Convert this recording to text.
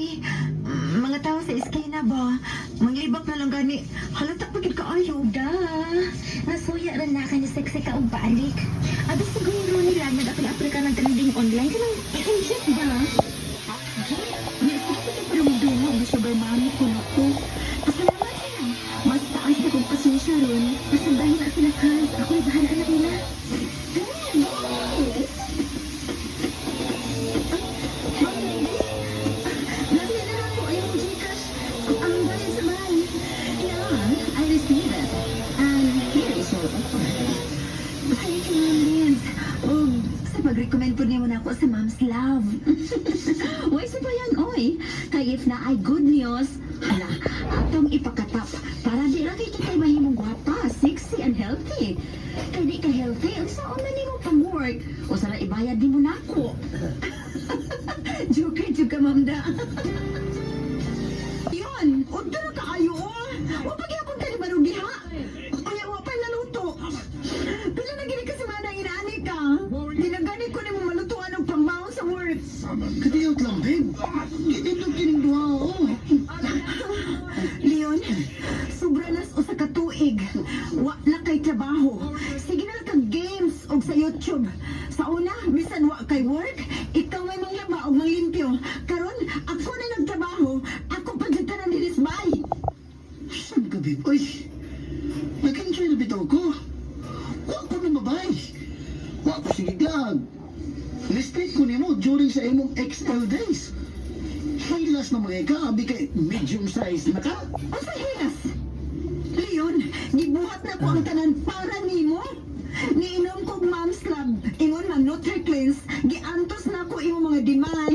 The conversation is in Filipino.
Uy, mga tao sa iskina ba? Manglibak na lang gani. Halata pa gid kaayo. Nasuya rin na ka ni sexy ka og balik. Abi siguro nila nag-apil-apil ka ng trending online. Kanang i-inject ba? Pero magdungo ang sugar mommy ko na ko. Pasalamat sila. Mas taas na kong pasensya ron. Pasandahin na sila Hans. Ako'y bahala na nila. I received it. And here is your offer. Thank you, Liz. Sa pag-recommend po niyo na ako sa Mom's Love. Uy, sa ba yan, oy? Kaya if na ay good news, hala, atong ipakatap para di lang kayo tayo mahimong gwapa, sexy, and healthy. Kaya di ka healthy, ang saan na mo pang-work? O sana ibayad di mo na ako. Joke, Ma'am Da. Yan, order na kaayo. O pagyapon ka ni Barugi ha? Kaya wapay naluto. Pila na gini kasi manang inaani ka. Ginagani ko ni mo malutuan ng pambaon sa work. Kadiyot lang, babe. Kitindog kining duha, oh. Leon, sobra nas o sa katuig. Wa na kay trabaho. Sige na lang kang games o sa YouTube. Sa una, bisan wa kay work, ikaw may manglaba o manglimpyo. Karon, ako na nagtrabaho. Ako pagkita ni Lisbay. Saan ka, babe? Uy, nag-enjoy na bitaw ko. Wa ko na mabay. Wa ko sigigag. Listate ko nimo during sa imong XL days. Hilas na mga ka, abi kay medium size na ka. O sa hinas? Leon, gibuhat na ko ang tanan para nimo. Niinom kog Mom's Love. Ingon man Nutri-Cleanse, giantos na ko imong mga demand.